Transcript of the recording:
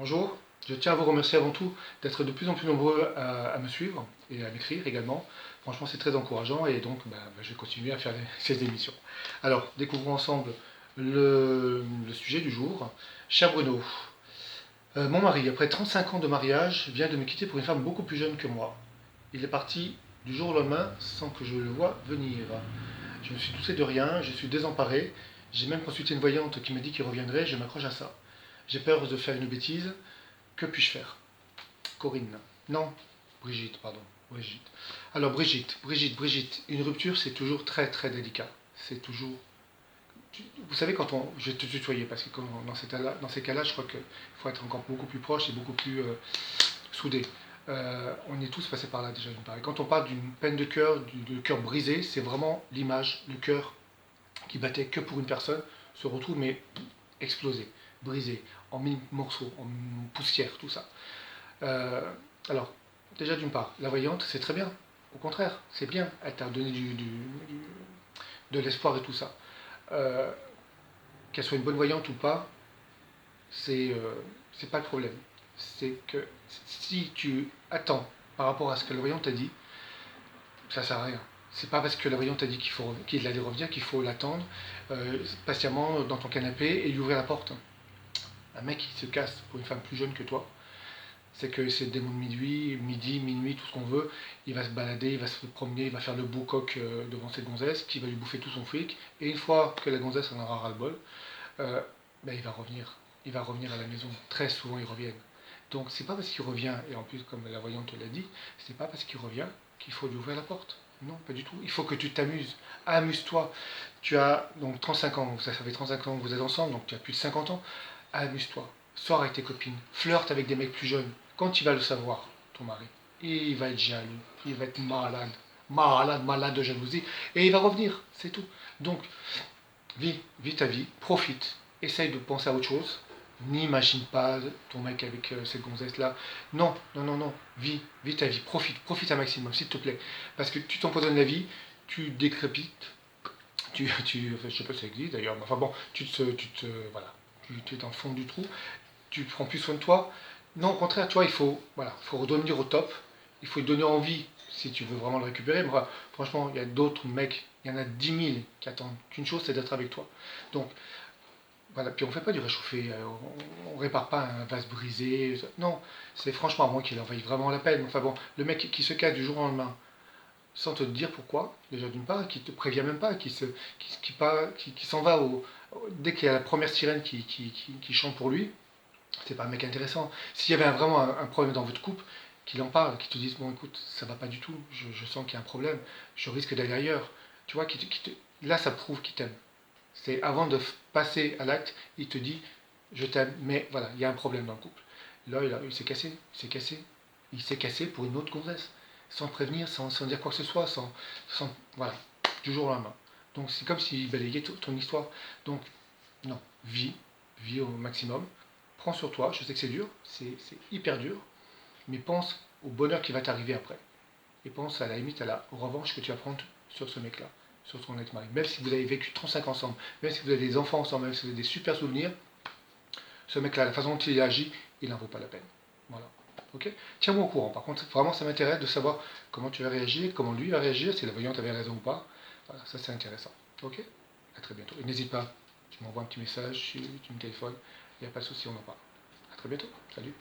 Bonjour, je tiens à vous remercier avant tout d'être de plus en plus nombreux à me suivre et à m'écrire également. Franchement, c'est très encourageant et donc je vais continuer à faire ces émissions. Alors, découvrons ensemble le sujet du jour. Cher Bruno, mon mari, après 35 ans de mariage, vient de me quitter pour une femme beaucoup plus jeune que moi. Il est parti du jour au lendemain sans que je le voie venir. Je me suis douté de rien, je suis désemparé. J'ai même consulté une voyante qui m'a dit qu'il reviendrait, je m'accroche à ça. J'ai peur de faire une bêtise. Que puis-je faire? Corinne. Non, Brigitte, pardon. Brigitte. Alors Brigitte, une rupture c'est toujours très très délicat. C'est toujours. Vous savez, quand on. Je vais te tutoyer parce que dans ces cas-là, je crois qu'il faut être encore beaucoup plus proche et beaucoup plus soudé. On est tous passés par là déjà d'une part. Et quand on parle d'une peine de cœur, de cœur brisé, c'est vraiment l'image, le cœur qui battait que pour une personne se retrouve mais explosé, brisé, en mille morceaux, en poussière, tout ça. Euh, alors, déjà d'une part, la voyante, c'est très bien. Au contraire, c'est bien. Elle t'a donné de l'espoir et tout ça. Euh, Qu'elle soit une bonne voyante ou pas, c'est pas le problème. C'est que si tu attends par rapport à ce que la voyante t'a dit, ça sert à rien. C'est pas parce que la voyante t'a dit qu'il allait revenir qu'il faut l'attendre patiemment dans ton canapé et lui ouvrir la porte. Un mec qui se casse pour une femme plus jeune que toi, c'est que c'est le démon de midi, minuit, tout ce qu'on veut. Il va se balader, il va se promener, il va faire le beau coq devant cette gonzesse qui va lui bouffer tout son fric. Et une fois que la gonzesse en aura ras-le-bol, euh, il va revenir. Il va revenir à la maison. Très souvent, ils reviennent. Donc, c'est pas parce qu'il revient, et en plus, comme la voyante l'a dit, c'est pas parce qu'il revient qu'il faut lui ouvrir la porte. Non, pas du tout. Il faut que tu t'amuses. Amuse-toi. Tu as donc 35 ans, ça fait 35 ans que vous êtes ensemble, donc tu as plus de 50 ans. Amuse-toi. Sors avec tes copines. Flirte avec des mecs plus jeunes. Quand tu vas le savoir, ton mari, il va être jaloux. Il va être malade. Malade de jalousie. Et il va revenir. C'est tout. Donc, vis ta vie. Profite. Essaye de penser à autre chose. N'imagine pas ton mec avec cette gonzesse-là. Non, non, non, non. Vis ta vie. Profite un maximum, s'il te plaît. Parce que tu t'empoisonnes la vie, tu décrépites, enfin, je sais pas si ça existe d'ailleurs, mais enfin bon, voilà, tu es dans le fond du trou, tu prends plus soin de toi. Non, au contraire, toi, faut redevenir au top, il faut lui donner envie si tu veux vraiment le récupérer. Mais voilà, franchement, il y a d'autres mecs, il y en a 10 000 qui attendent qu'une chose, c'est d'être avec toi. Donc, voilà, puis on ne fait pas du réchauffé, on répare pas un vase brisé. Non, c'est franchement à moi qu'il en vaille vraiment la peine. Enfin bon, le mec qui se casse du jour au lendemain, sans te dire pourquoi, déjà d'une part, qui te prévient même pas, qui s'en va dès qu'il y a la première sirène qui chante pour lui, c'est pas un mec intéressant. S'il y avait vraiment un problème dans votre couple, qu'il en parle, qu'il te dise bon écoute, ça va pas du tout, je sens qu'il y a un problème, je risque d'aller ailleurs. Tu vois, là ça prouve qu'il t'aime. C'est avant de passer à l'acte, il te dit je t'aime, mais voilà, il y a un problème dans le couple. Là, il s'est cassé, il s'est cassé pour une autre gonzesse, sans prévenir, sans dire quoi que ce soit, voilà, du jour au lendemain. Donc c'est comme s'il balayait ton histoire. Donc non, vis au maximum, prends sur toi, je sais que c'est dur, c'est hyper dur, mais pense au bonheur qui va t'arriver après. Et pense à la limite à la revanche que tu vas prendre sur ce mec-là, sur ton ex-mari. Même si vous avez vécu 35 ans ensemble, même si vous avez des enfants ensemble, même si vous avez des super souvenirs, ce mec-là, la façon dont il agit, il n'en vaut pas la peine. Voilà. Ok. Tiens-moi au courant. Par contre, vraiment, ça m'intéresse de savoir comment tu vas réagir, comment lui va réagir, si la voyante avait raison ou pas. Voilà, ça c'est intéressant. Ok. À très bientôt. Et n'hésite pas, tu m'envoies un petit message, tu me téléphones, il n'y a pas de souci, on en parle. À très bientôt. Salut.